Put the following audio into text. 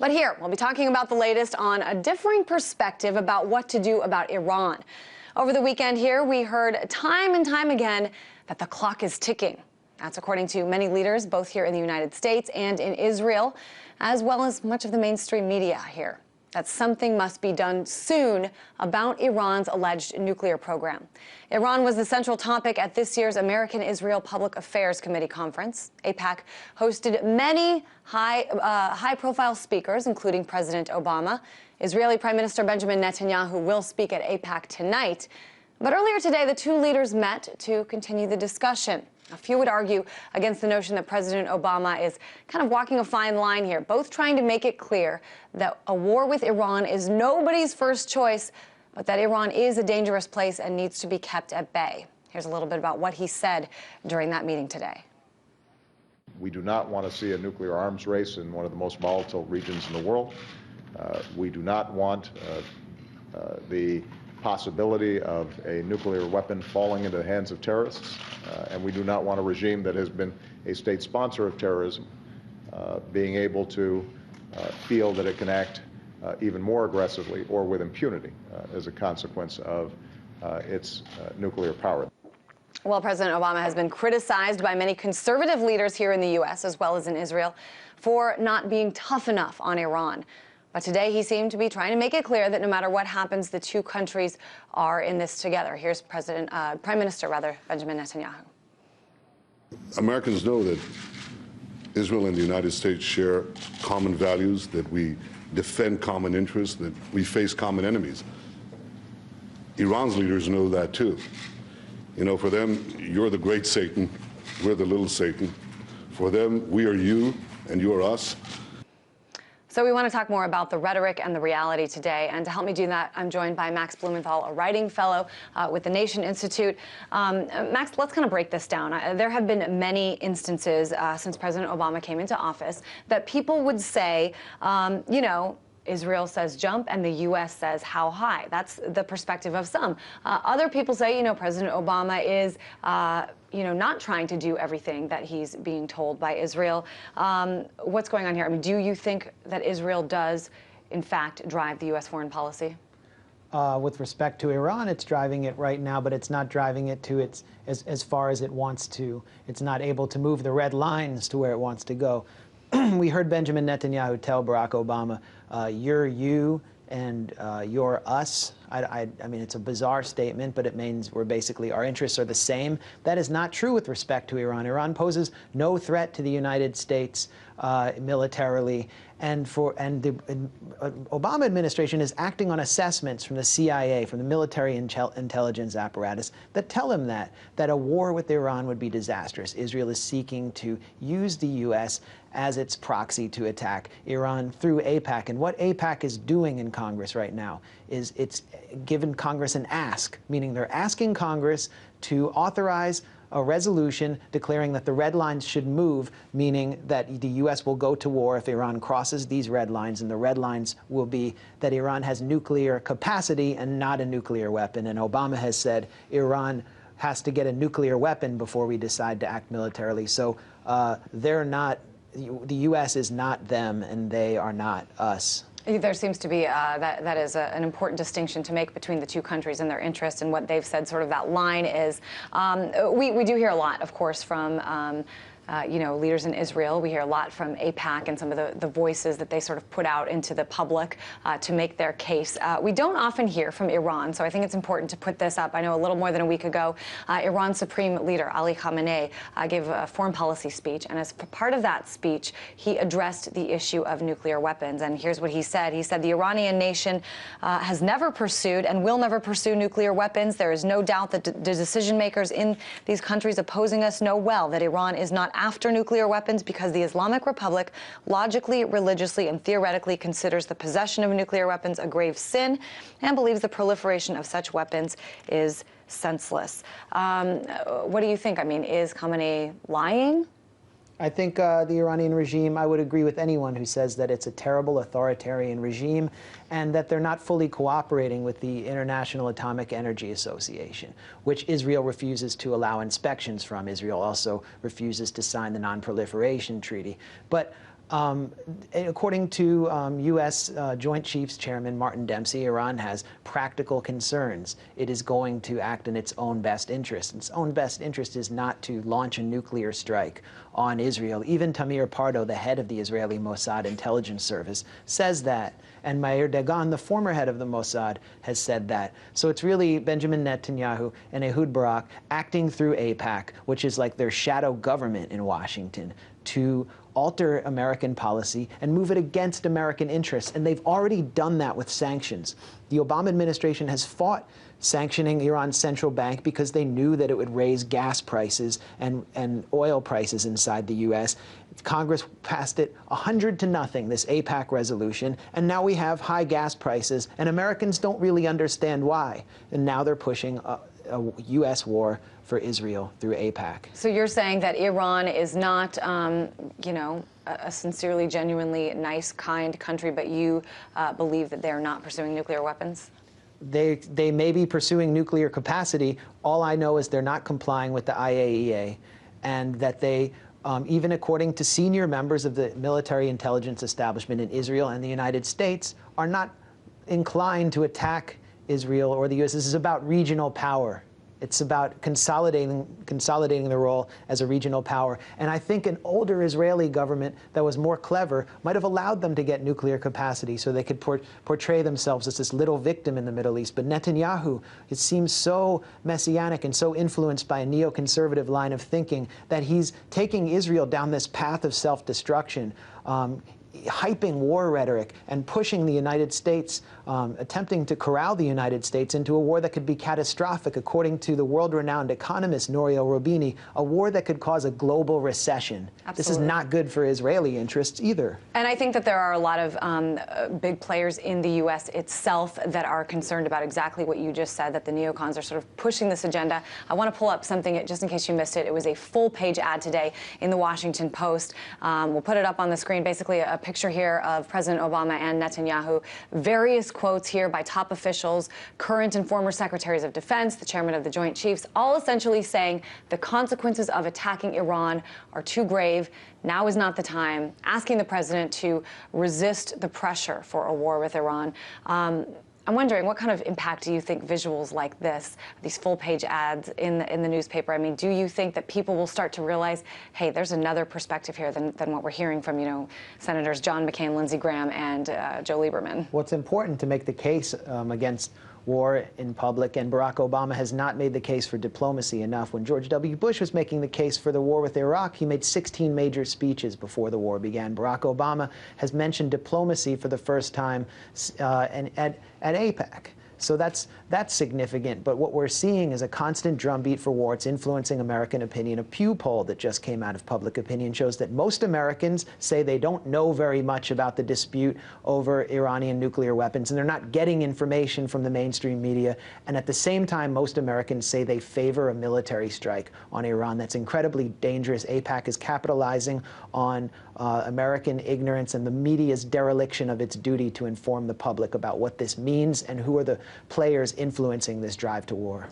But here, we'll be talking about the latest on a differing perspective about what to do about Iran. Over the weekend here, we heard time and time again that the clock is ticking. That's according to many leaders, both here in the United States and in Israel, as well as much of the mainstream media here, that something must be done soon about Iran's alleged nuclear program. Iran was the central topic at this year's American-Israel Public Affairs Committee conference. AIPAC hosted many high-profile speakers, including President Obama. Israeli Prime Minister Benjamin Netanyahu will speak at AIPAC tonight. But earlier today, the two leaders met to continue the discussion. A few would argue against the notion that President Obama is kind of walking a fine line here, both trying to make it clear that a war with Iran is nobody's first choice, but that Iran is a dangerous place and needs to be kept at bay. Here's a little bit about what he said during that meeting today. We do not want to see a nuclear arms race in one of the most volatile regions in the world. We do not want the possibility of a nuclear weapon falling into the hands of terrorists, and we do not want a regime that has been a state sponsor of terrorism being able to feel that it can act even more aggressively or with impunity as a consequence of its nuclear power. Well, President Obama has been criticized by many conservative leaders here in the U.S. as well as in Israel for not being tough enough on Iran. But today he seemed to be trying to make it clear that no matter what happens, the two countries are in this together. Here's Prime Minister Benjamin Netanyahu. Americans know that Israel and the United States share common values, that we defend common interests, that we face common enemies. Iran's leaders know that too. You know, for them, you're the great Satan, we're the little Satan. For them, we are you and you are us. So we want to talk more about the rhetoric and the reality today. And to help me do that, I'm joined by Max Blumenthal, a writing fellow with the Nation Institute. Max, let's kind of break this down. There have been many instances since President Obama came into office that people would say, you know, Israel says jump and the U.S. says how high. That's the perspective of some. Other people say, you know, President Obama is, you know, not trying to do everything that he's being told by Israel. What's going on here? I mean, do you think that Israel does, in fact, drive the U.S. foreign policy? With respect to Iran, it's driving it right now, but it's not driving it to its as far as it wants to. It's not able to move the red lines to where it wants to go. We heard Benjamin Netanyahu tell Barack Obama, you're you and you're us. I mean, it's a bizarre statement, but it means we're basically, our interests are the same. That is not true with respect to Iran. Iran poses no threat to the United States militarily. And the Obama administration is acting on assessments from the CIA, from the military intelligence apparatus, that tell him that a war with Iran would be disastrous. Israel is seeking to use the U.S. as its proxy to attack Iran through AIPAC. And what AIPAC is doing in Congress right now is it's given Congress an ask, meaning they're asking Congress to authorize a resolution declaring that the red lines should move, meaning that the U.S. will go to war if Iran crosses these red lines, and the red lines will be that Iran has nuclear capacity and not a nuclear weapon. And Obama has said Iran has to get a nuclear weapon before we decide to act militarily. So they're not, the U.S. is not them, and they are not us. There seems to be, that is an important distinction to make between the two countries and their interests and what they've said sort of that line is. We do hear a lot, of course, from you know, leaders in Israel. We hear a lot from AIPAC and some of the voices that they sort of put out into the public to make their case. We don't often hear from Iran, so I think it's important to put this up. I know a little more than a week ago, Iran's supreme leader, Ali Khamenei, gave a foreign policy speech, and as part of that speech, he addressed the issue of nuclear weapons. And here's what he said. He said, the Iranian nation has never pursued and will never pursue nuclear weapons. There is no doubt that the decision makers in these countries opposing us know well that Iran is not after nuclear weapons because the Islamic Republic logically, religiously, and theoretically considers the possession of nuclear weapons a grave sin and believes the proliferation of such weapons is senseless. What do you think? I mean, is Khamenei lying? I think the Iranian regime, I would agree with anyone who says that it's a terrible authoritarian regime and that they're not fully cooperating with the International Atomic Energy Association, which Israel refuses to allow inspections from. Israel also refuses to sign the Non-Proliferation Treaty. But According to U.S. Joint Chiefs Chairman Martin Dempsey, Iran has practical concerns. It is going to act in its own best interest. Its own best interest is not to launch a nuclear strike on Israel. Even Tamir Pardo, the head of the Israeli Mossad intelligence service, says that. And Meir Dagan, the former head of the Mossad, has said that. So it's really Benjamin Netanyahu and Ehud Barak acting through AIPAC, which is like their shadow government in Washington, to alter American policy and move it against American interests. And they've already done that with sanctions. The Obama administration has fought sanctioning Iran's central bank because they knew that it would raise gas prices and oil prices inside the U.S. Congress passed it 100-0, this AIPAC resolution, and now we have high gas prices, and Americans don't really understand why. And now they're pushing a U.S. war for Israel through AIPAC. So you're saying that Iran is not, you know, a sincerely, genuinely nice, kind country, but you believe that they're not pursuing nuclear weapons? They may be pursuing nuclear capacity. All I know is they're not complying with the IAEA, and that they, even according to senior members of the military intelligence establishment in Israel and the United States, are not inclined to attack Israel or the U.S. This is about regional power. It's about consolidating the role as a regional power. And I think an older Israeli government that was more clever might have allowed them to get nuclear capacity so they could portray themselves as this little victim in the Middle East. But Netanyahu, it seems so messianic and so influenced by a neoconservative line of thinking that he's taking Israel down this path of self-destruction, hyping war rhetoric and pushing the United States, attempting to corral the United States into a war that could be catastrophic, according to the world-renowned economist Nouriel Roubini, a war that could cause a global recession. Absolutely. This is not good for Israeli interests either. And I think that there are a lot of big players in the U.S. itself that are concerned about exactly what you just said, that the neocons are sort of pushing this agenda. I want to pull up something, just in case you missed it. It was a full-page ad today in the Washington Post. We'll put it up on the screen, basically a picture here of President Obama and Netanyahu. Various quotes here by top officials, current and former secretaries of defense, the chairman of the Joint Chiefs, all essentially saying the consequences of attacking Iran are too grave. Now is not the time. Asking the president to resist the pressure for a war with Iran. I'm wondering, what kind of impact do you think visuals like this, these full-page ads in the newspaper, I mean, do you think that people will start to realize, hey, there's another perspective here than what we're hearing from, you know, Senators John McCain, Lindsey Graham, and Joe Lieberman? Well, it's important to make the case against war in public, and Barack Obama has not made the case for diplomacy enough. When George W. Bush was making the case for the war with Iraq, he made 16 major speeches before the war began. Barack Obama has mentioned diplomacy for the first time at AIPAC. So that's significant. But what we're seeing is a constant drumbeat for war. It's influencing American opinion. A Pew poll that just came out of Public Opinion shows that most Americans say they don't know very much about the dispute over Iranian nuclear weapons, and they're not getting information from the mainstream media. And at the same time, most Americans say they favor a military strike on Iran. That's incredibly dangerous. AIPAC is capitalizing on American ignorance and the media's dereliction of its duty to inform the public about what this means and who are the players influencing this drive to war.